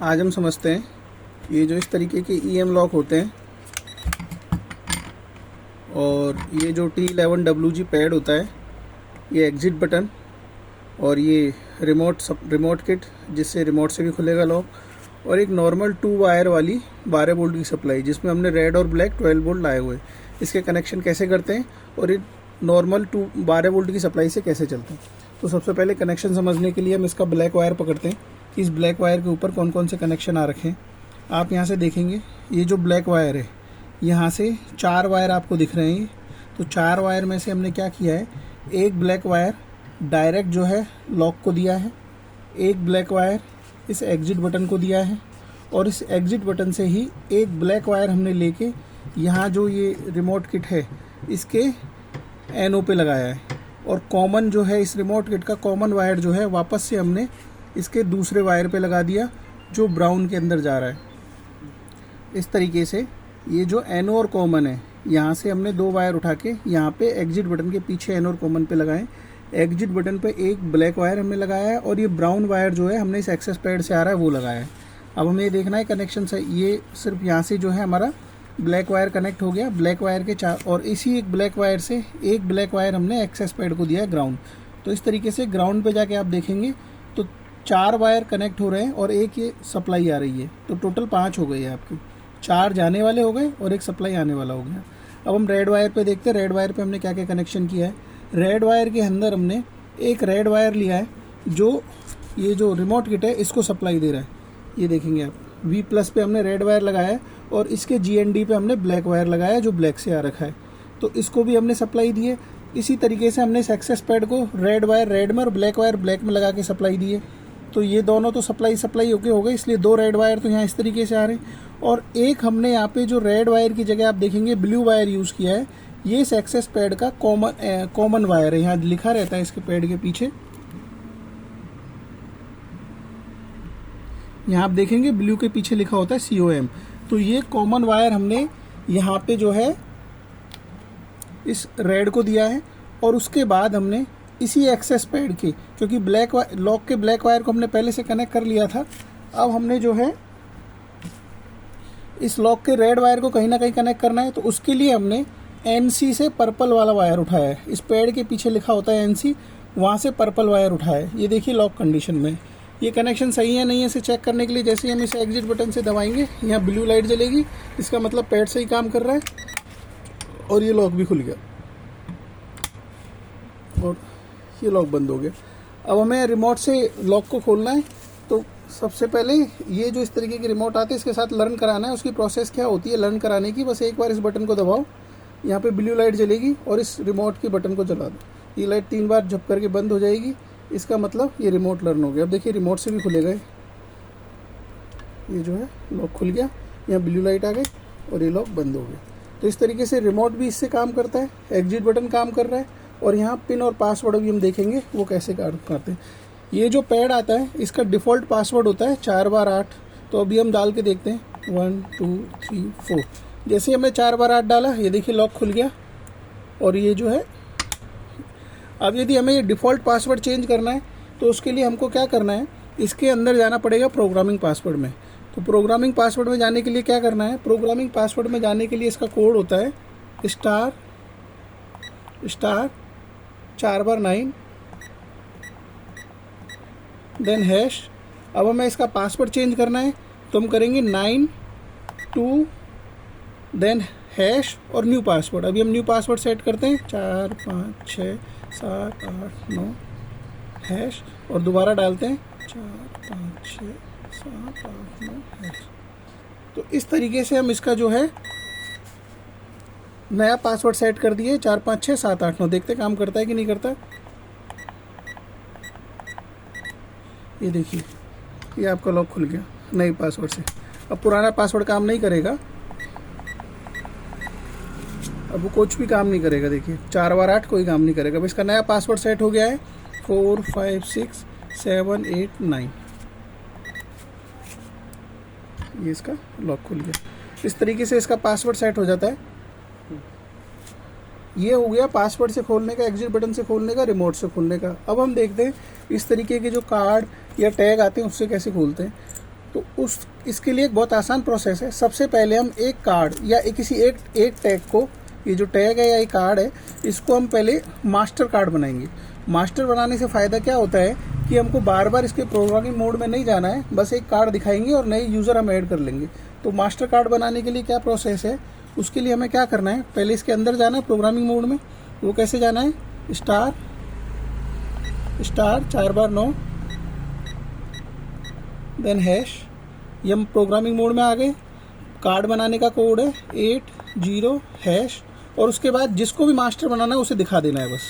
आज हम समझते हैं ये जो इस तरीके के EM लॉक होते हैं और ये जो T11WG पैड होता है, ये एग्जिट बटन और ये रिमोट किट जिससे रिमोट से भी खुलेगा लॉक, और एक नॉर्मल 2 वायर वाली 12 वोल्ट की सप्लाई जिसमें हमने रेड और ब्लैक 12 वोल्ट लाए हुए। इसके कनेक्शन कैसे करते हैं और ये नॉर्मल 12 वोल्ट की सप्लाई से कैसे चलते हैं। तो सबसे पहले कनेक्शन समझने के लिए हम इसका ब्लैक वायर पकड़ते हैं कि इस ब्लैक वायर के ऊपर कौन कौन से कनेक्शन आ रखे हैं। आप यहाँ से देखेंगे ये जो ब्लैक वायर है, यहाँ से 4 वायर आपको दिख रहे हैं। तो 4 वायर में से हमने क्या किया है, एक ब्लैक वायर डायरेक्ट जो है लॉक को दिया है, एक ब्लैक वायर इस एग्जिट बटन को दिया है, और इस एग्जिट बटन से ही एक ब्लैक वायर हमने लेके यहाँ जो ये रिमोट किट है इसके NO पे लगाया है, और कॉमन जो है इस रिमोट किट का कॉमन वायर जो है वापस से हमने इसके दूसरे वायर पे लगा दिया जो ब्राउन के अंदर जा रहा है। इस तरीके से ये जो NO और कॉमन है, यहाँ से हमने 2 वायर उठा के यहाँ पे एग्जिट बटन के पीछे NO और कॉमन पे लगाएं। एग्जिट बटन पे एक ब्लैक वायर हमने लगाया है और ये ब्राउन वायर जो है हमने इस एक्सेस पैड से आ रहा है वो लगाया है। अब हमें ये देखना है कनेक्शन से, ये सिर्फ यहाँ से जो है हमारा ब्लैक वायर कनेक्ट हो गया, ब्लैक वायर के 4, और इसी एक ब्लैक वायर से एक ब्लैक वायर हमने एक्सेस पैड को दिया है ग्राउंड। तो इस तरीके से ग्राउंड पे जाके आप देखेंगे तो 4 वायर कनेक्ट हो रहे हैं और एक ये सप्लाई आ रही है। तो टोटल 5 हो गई है आपकी, 4 जाने वाले हो गए और एक सप्लाई आने वाला हो गया। अब हम रेड वायर पे देखते हैं, रेड वायर पे हमने क्या क्या कनेक्शन किया है। रेड वायर के अंदर हमने एक रेड वायर लिया है जो ये जो रिमोट किट है इसको सप्लाई दे रहा है। ये देखेंगे आप, V+ पे हमने रेड वायर लगाया है और इसके GND पे हमने ब्लैक वायर लगाया है जो ब्लैक से आ रखा है, तो इसको भी हमने सप्लाई दी है। इसी तरीके से हमने इस एक्सेस पैड को रेड वायर रेड में और ब्लैक वायर ब्लैक में लगा के सप्लाई दी है। तो ये दोनों तो सप्लाई होके हो गए, इसलिए 2 रेड वायर तो यहाँ इस तरीके से आ रहे हैं, और एक हमने यहाँ पे जो रेड वायर की जगह आप देखेंगे ब्लू वायर यूज़ किया है। ये इस एक्सेस पैड का कॉमन वायर है, यहाँ लिखा रहता है इसके पैड के पीछे, यहाँ आप देखेंगे ब्लू के पीछे लिखा होता है COM। तो ये कॉमन वायर हमने यहाँ पे जो है इस रेड को दिया है, और उसके बाद हमने इसी एक्सेस पैड के, क्योंकि ब्लैक लॉक के ब्लैक वायर को हमने पहले से कनेक्ट कर लिया था, अब हमने जो है इस लॉक के रेड वायर को कहीं ना कहीं कनेक्ट करना है, तो उसके लिए हमने NC से पर्पल वाला वायर उठाया है। इस पैड के पीछे लिखा होता है NC, वहाँ से पर्पल वायर उठाया है। ये देखिए लॉक कंडीशन में ये कनेक्शन सही है नहीं है इसे चेक करने के लिए जैसे ही हम इस एग्जिट बटन से दबाएंगे यहाँ ब्लू लाइट जलेगी, इसका मतलब पैड सही काम कर रहा है, और ये लॉक भी खुल गया और ये लॉक बंद हो गया। अब हमें रिमोट से लॉक को खोलना है, तो सबसे पहले ये जो इस तरीके के रिमोट आते हैं इसके साथ लर्न कराना है। उसकी प्रोसेस क्या होती है लर्न कराने की, बस एक बार इस बटन को दबाओ, यहाँ पे ब्लू लाइट जलेगी और इस रिमोट के बटन को जला दो। ये लाइट 3 बार झप करके बंद हो जाएगी, इसका मतलब ये रिमोट लर्न हो गया। अब देखिए रिमोट से भी खुलेगा, ये जो है लॉक खुल गया, यहाँ ब्लू लाइट आ गई और ये लॉक बंद हो गया। तो इस तरीके से रिमोट भी इससे काम करता है, एग्जिट बटन काम कर रहा है, और यहाँ पिन और पासवर्ड भी हम देखेंगे वो कैसे काम करते हैं। ये जो पैड आता है इसका डिफ़ॉल्ट पासवर्ड होता है 4 बार 8। तो अभी हम डाल के देखते हैं 1 2 3 4। जैसे हमने 4 बार 8 डाला, ये देखिए लॉक खुल गया, और ये जो है अब यदि हमें ये डिफ़ॉल्ट पासवर्ड चेंज करना है तो उसके लिए हमको क्या करना है, इसके अंदर जाना पड़ेगा प्रोग्रामिंग पासवर्ड में। तो प्रोग्रामिंग पासवर्ड में जाने के लिए क्या करना है, प्रोग्रामिंग पासवर्ड में जाने के लिए इसका कोड होता है * 4 बार 9 देन हैश। अब हमें इसका पासवर्ड चेंज करना है तो हम करेंगे 9 2 देन हैश और न्यू पासवर्ड। अभी हम न्यू पासवर्ड सेट करते हैं 4 5 6 7 8 9 हैश, और दोबारा डालते हैं 4 5 6 7 8 9 हैश। तो इस तरीके से हम इसका जो है नया पासवर्ड सेट कर दिए 4 5 6 7 8 9। देखते काम करता है कि नहीं करता। ये देखिए ये आपका लॉक खुल गया नए पासवर्ड से। अब पुराना पासवर्ड काम नहीं करेगा, अब वो कुछ भी काम नहीं करेगा। देखिए 4 बार 8 कोई काम नहीं करेगा। अब इसका नया पासवर्ड सेट हो गया है 4 5 6 7 8 9। ये इसका लॉक खुल गया। इस तरीके से इसका पासवर्ड सेट हो जाता है। ये हो गया पासवर्ड से खोलने का, एग्जिट बटन से खोलने का, रिमोट से खोलने का। अब हम देखते हैं इस तरीके के जो कार्ड या टैग आते हैं उससे कैसे खोलते हैं। तो इसके लिए एक बहुत आसान प्रोसेस है। सबसे पहले हम एक कार्ड या किसी एक टैग को, ये जो टैग है या ये कार्ड है, इसको हम पहले मास्टर कार्ड बनाएंगे। मास्टर बनाने से फ़ायदा क्या होता है कि हमको बार बार इसके प्रोग्रामिंग मोड में नहीं जाना है, बस एक कार्ड दिखाएंगे और नए यूज़र हम ऐड कर लेंगे। तो मास्टर कार्ड बनाने के लिए क्या प्रोसेस है, उसके लिए हमें क्या करना है, पहले इसके अंदर जाना है प्रोग्रामिंग मोड में। वो कैसे जाना है, स्टार 4 बार 9 देन हैश। ये हम प्रोग्रामिंग मोड में आ गए। कार्ड बनाने का कोड है 80 हैश, और उसके बाद जिसको भी मास्टर बनाना है उसे दिखा देना है। बस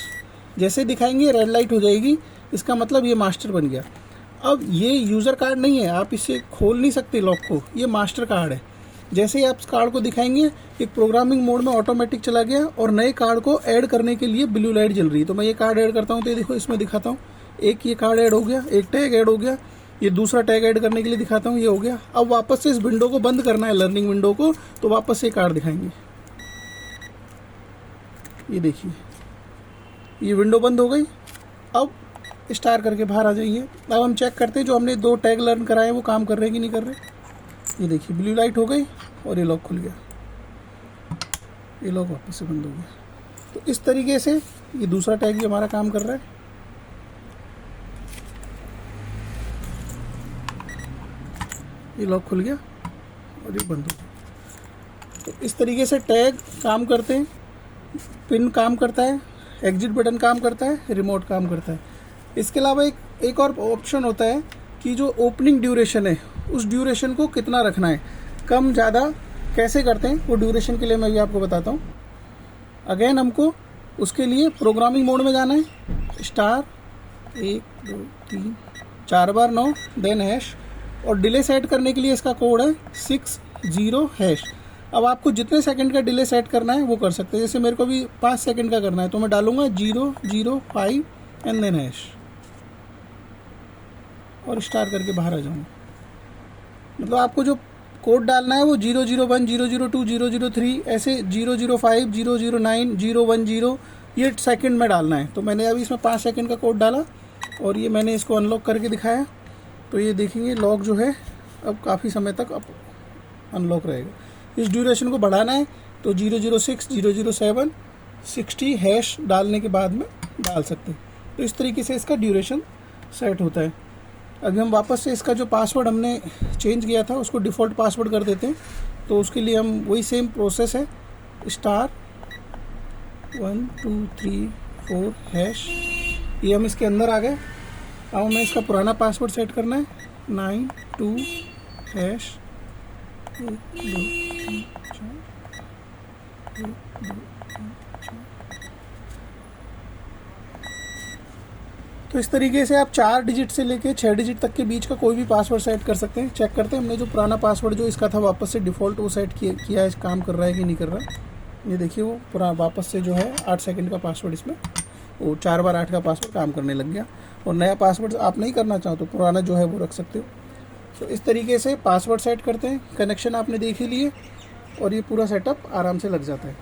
जैसे दिखाएंगे रेड लाइट हो जाएगी, इसका मतलब ये मास्टर बन गया। अब ये यूज़र कार्ड नहीं है, आप इसे खोल नहीं सकते लॉक को, ये मास्टर कार्ड है। जैसे ही आप इस कार्ड को दिखाएंगे, एक प्रोग्रामिंग मोड में ऑटोमेटिक चला गया और नए कार्ड को ऐड करने के लिए ब्लू लाइट जल रही है। तो मैं ये कार्ड ऐड करता हूँ, तो ये देखो इसमें दिखाता हूँ, एक ये कार्ड ऐड हो गया, एक टैग ऐड हो गया, ये दूसरा टैग ऐड करने के लिए दिखाता हूँ, ये हो गया। अब वापस से इस विंडो को बंद करना है, लर्निंग विंडो को, तो वापस से कार्ड दिखाएंगे। ये देखिए ये विंडो बंद हो गई। अब स्टार करके बाहर आ जाइए। अब हम चेक करते हैं जो हमने 2 टैग लर्न कराए वो काम कर रहे हैं कि नहीं कर रहे। ये देखिए ब्लू लाइट हो गई और ये लॉक खुल गया, ये लॉक वापस से बंद हो गया। तो इस तरीके से ये दूसरा टैग भी हमारा काम कर रहा है। ये लॉक खुल गया और ये बंद हो गया। तो इस तरीके से टैग काम करते हैं, पिन काम करता है, एग्जिट बटन काम करता है, रिमोट काम करता है। इसके अलावा एक और ऑप्शन होता है कि जो ओपनिंग ड्यूरेशन है उस ड्यूरेशन को कितना रखना है, कम ज़्यादा कैसे करते हैं, वो ड्यूरेशन के लिए मैं भी आपको बताता हूँ। अगेन हमको उसके लिए प्रोग्रामिंग मोड में जाना है, स्टार 1 2 3 4 बार 9 देन हैश, और डिले सेट करने के लिए इसका कोड है 60 हैश। अब आपको जितने सेकंड का डिले सेट करना है वो कर सकते हैं। जैसे मेरे को भी 5 सेकंड का करना है, तो मैं डालूंगा 005 एंड देन हैश और स्टार करके बाहर आ जाऊंगा। मतलब आपको जो कोड डालना है वो 001 002 003 ऐसे 005 009 010 ये सेकंड में डालना है। तो मैंने अभी इसमें 5 सेकंड का कोड डाला और ये मैंने इसको अनलॉक करके दिखाया। तो ये देखेंगे लॉक जो है अब काफ़ी समय तक अब अनलॉक रहेगा। इस ड्यूरेशन को बढ़ाना है तो 006 007 60 हैश डालने के बाद में डाल सकते हैं। तो इस तरीके से इसका ड्यूरेशन सेट होता है। अभी हम वापस से इसका जो पासवर्ड हमने चेंज किया था उसको डिफ़ॉल्ट पासवर्ड कर देते हैं। तो उसके लिए हम वही सेम प्रोसेस है, स्टार 1 2 3 4 हैश। ये हम इसके अंदर आ गए। अब हमें इसका पुराना पासवर्ड सेट करना है 92 हैश 1 2 3 4 1 2 3 4। तो इस तरीके से आप 4 डिजिट से लेके 6 डिजिट तक के बीच का कोई भी पासवर्ड सेट कर सकते हैं। चेक करते हैं हमने जो पुराना पासवर्ड जो इसका था वापस से डिफ़ॉल्ट वो सेट किया है, काम कर रहा है कि नहीं कर रहा है। ये देखिए वो पूरा वापस से जो है 8 सेकंड का पासवर्ड, इसमें वो 4 बार 8 का पासवर्ड काम करने लग गया। और नया पासवर्ड आप नहीं करना चाहो तो पुराना जो है वो रख सकते हो। तो इस तरीके से पासवर्ड सेट करते हैं। कनेक्शन आपने देख ही लिए और ये पूरा सेटअप आराम से लग जाता है।